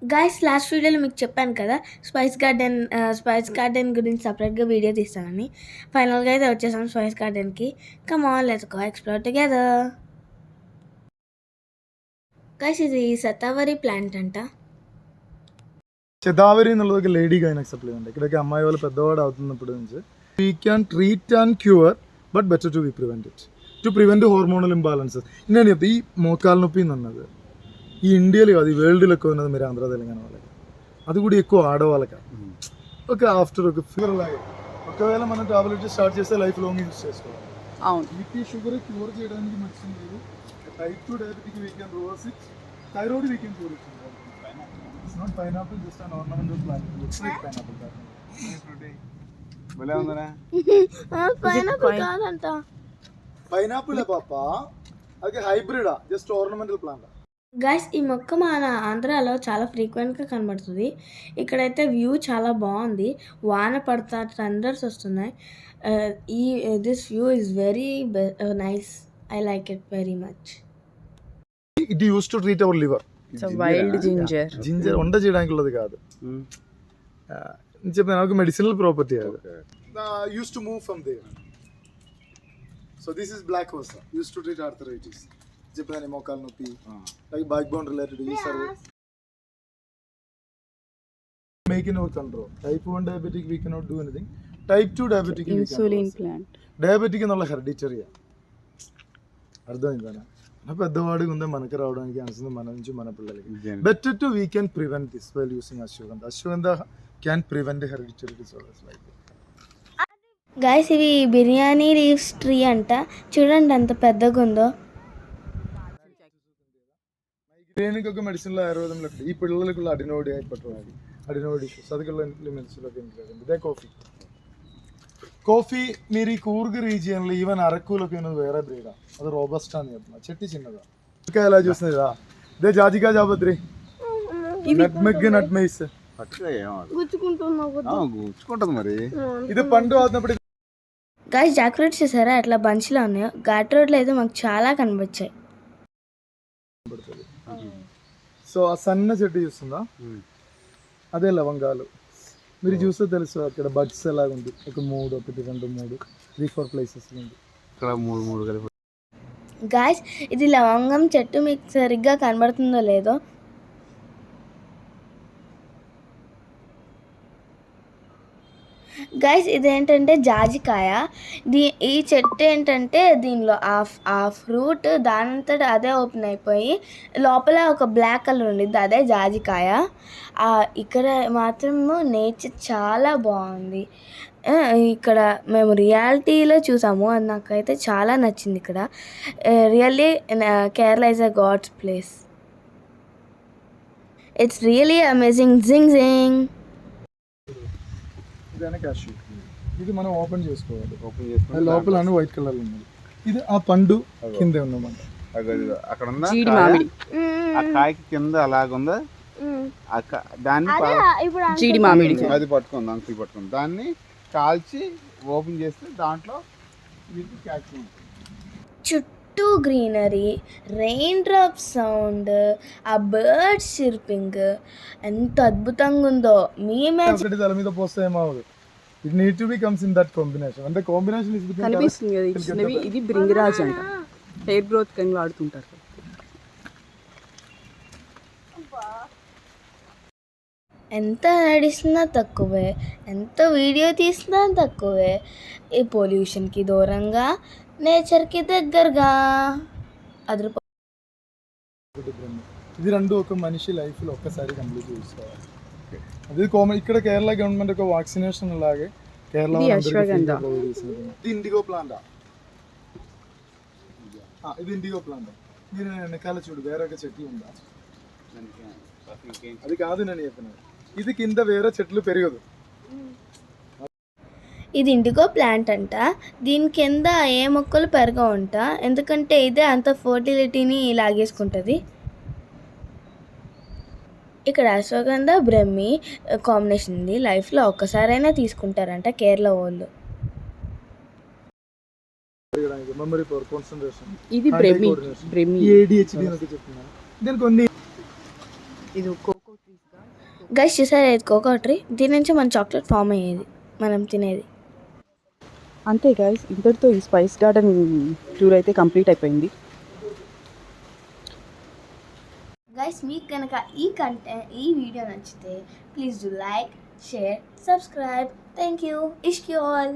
Guys last వీడియోలో మీకు చెప్పాను కదా స్పైస్ గార్డెన్ గురించి సపరేట్గా వీడియో తీస్తానని. ఫైనల్గా అయితే వచ్చేసాం స్పైస్ గార్డెన్కి. Come on let's go explore together. Guys ఇది శతావరి ప్లాంట్ అంట. శతావరి ఎന്നുള്ളത് లేడీ గైనక్ సప్లిమెంట్. ఇక్కడికి అమ్మాయి వాళ్ళు పెద్దవాడు అవుతున్నప్పుడు నుంచి we can treat and cure but better to prevent it, to prevent hormonal imbalances. నేను చెప్తా ఈ మోకాలు నొప్పి అన్నది ఈ ఇండియాలో కాదు, ఈ వరల్డ్లో ఎక్కువ ఉన్నది మీరు ఆంధ్ర తెలంగాణ వాళ్ళకి, అది కూడా ఎక్కువ ఆడవాళ్ళకి. ఒక ఆఫ్టర్ ఒక ఫీవర్ లాగే ఒకవేళ మనం టాబ్లెట్ స్టార్ట్ చేస్తే లైఫ్ లాంగ్ యూజ్ చేసుకోవాలి. అవును, బీపీ షుగర్ క్యూర్ చేయడానికి మంచిది లేదు. Type 2 diabetic we can reverse it. Thyroid we can cure it. It's not pineapple, just an ornamental plant. Looks like pineapple. భలే ఉందరా. పైనాపిల్ కాదంట. పైనాపిల్ పాప, అది హైబ్రిడా, జస్ట్ ఆర్నమెంటల్ ప్లాంట్. గైస్ ఈ మొక్క మన ఆంధ్రాలో చాలా ఫ్రీక్వెంట్గా కనబడుతుంది. ఇక్కడైతే వ్యూ చాలా బాగుంది, వాన పడతా థండర్స్ వస్తున్నాయి. ఈ this view is very nice. I like it very much. It use to treat our liver. Wild ginger. Ginger వంట చేయడానికి ఉన్నది కాదు, చెప్పిన నాకు మెడిసినల్ ప్రాపర్టీ అది. Use to move from there. So this is black hose, use to treat arthritis. చెప్పిన మోకాలు నొప్పి, like back bone related use or make in our control. Type 1 diabetic we cannot do anything. Type 2 diabetic insulin plant. Diabetic എന്നുള്ള hereditary. అర్థమైందా? పెద్దవాడికి ఉందే మనకి రావడానికి అనిస్తుంది, మన నుంచి మన పిల్లలకి. Better to we can prevent this while using ashwagandha. Ashwagandha can prevent hereditary disorders like. Guys ఇవి బిర్యానీ లీవ్స్ ట్రీ అంట. చూడండి ఎంత పెద్దగా ఉందో. మైగ్రేన్కి మెడిసిన్లో ఆయుర్వేదంలో ఈ పిల్లలకు అడినోడి పట్టుకోవాలి, అడినోడి ఇష్యూస్ అదికల్లా మెడిసిన్లోకి ఇదే కాఫీ. మీరు ఈ కూర్గ్ రీజియన్లో ఈవెన్ అరకులోకి వేరే బ్రీడా, అది రోబస్టా అని చెప్తున్నా. చెట్టు చిన్నదా, ఇంకా ఎలా చూసినదా, ఇదే జాజికా జాబద్రి, నట్మెగ్ గుచ్చుకుంటుంది మరి. ఇది పండు అవుతున్నప్పుడు. గైస్ జాక్ ఫ్రూట్స్ చూసారా ఎట్లా బంచ్లో ఉన్నాయో. ఘాట్ రోడ్లో అయితే మాకు చాలా కనిపించాయి. సో ఆ సన్న చెట్టు చూస్తుందా, అదే లవంగాలు. మీరు చూస్తే తెలుసు అక్కడ బడ్స్ ఎలాగ ఉంది. ఒక 3, 1, 2, 3, 3, 4 ప్లేసెస్ ఉంది. ఇక్కడ 3 కలిపి. గాయస్ ఇది లవంగం చెట్టు, మీకు సరిగ్గా కనబడుతుందో లేదో. గైస్ ఇదేంటంటే జాజికాయ. ఈ చెట్టు ఏంటంటే దీనిలో ఆ ఫ్రూట్ దానంతట అదే ఓపెన్ అయిపోయి లోపల ఒక బ్లాక్ కలర్ ఉండిద్ది, అదే జాజికాయ. ఇక్కడ మాత్రము నేచర్ చాలా బాగుంది. ఇక్కడ మేము రియాలిటీలో చూసాము, అది నాకైతే చాలా నచ్చింది. ఇక్కడ really Kerala is a god's place. It's really amazing. జింగ్ జింగ్. క్యాష్యూ. ఇది మనం ఓపెన్ చేసుకోవాలి. లోపల వైట్ కలర్ ఉన్నది. ఇది ఆ పండు కింద ఉన్నమాట. అక్కడ ఉందా ఆ కాయకి కింద అలాగుందా, దాన్ని జీడి మామిడి అది పట్టుకుంది, అంకుల్ పట్టుకుంది. దాన్ని కాల్చి ఓపెన్ చేస్తే దాంట్లో చుట్టూ గ్రీనరీ, రెయిన్ డ్రాప్ సౌండ్, ఆ బర్డ్స్ చిర్పింగ్ ఎంత అద్భుతంగా ఉందో. తల మీద పోస్తే ఏమవుతుంది. It need to be comes in that combination. అంటే కాంబినేషన్ కనిపిస్తుంది కదా ఈ చిన్నవి. ఇది బ్రింగరాజ్ అంట, హెయిర్ గ్రోత్ కని వాడుతుంటారు. ఎంత నడిచినా తక్కువే, ఎంత వీడియో తీసినా తక్కువే. ఈ పొల్యూషన్కి దూరంగా, నేచర్కి దగ్గరగా. ఇది రెండు ఒక మనిషి లైఫ్లో ఒక్కసారి కంప్లీట్ చేసుకోవాలి. అది కామన్. ఇక్కడ కేరళ గవర్నమెంట్ ఒక వ్యాక్సినేషన్ లాగే కేరళ ఇది ఇండిగో ప్లాంట్. ఇది ఇండిగో ప్లాంట్. మీరు వెనకాల చూడు వేరే ఒక చెట్లు ఉందా, అది కాదు నేను చెప్పిన. ఇది కింద వేరే చెట్లు పెరగదు. ఇది ఇండిగో ప్లాంట్ అంట. దీని కింద ఏ మొక్కలు పెరగవంట, ఎందుకంటే ఇదే అంత ఫర్టిలిటీని లాగేసుకుంటుంది. ఇక్కడ అశ్వగంధ బ్రహ్మి కాంబినేషన్ ఉంది. లైఫ్లో ఒక్కసారైనా తీసుకుంటారంట కేరళ వాళ్ళు. Memory power, concentration. ఇది బ్రహ్మి. ADHD అని చెప్తున్నారు. దీనికి కొన్ని ఇది కోకో గైస్ చూసారా, ఇది కోకోనట్ ట్రీ. దీని నుంచి మన చాక్లెట్ ఫామ్ అయ్యేది, మనం తినేది. అంతే గైస్, ఇంతటితో ఈ స్పైస్ గార్డెన్ టూర్ అయితే కంప్లీట్ అయిపోయింది. గైస్ మీకు కనుక ఈ వీడియో నచ్చితే please do like, share, subscribe. Thank you. Ishq you all.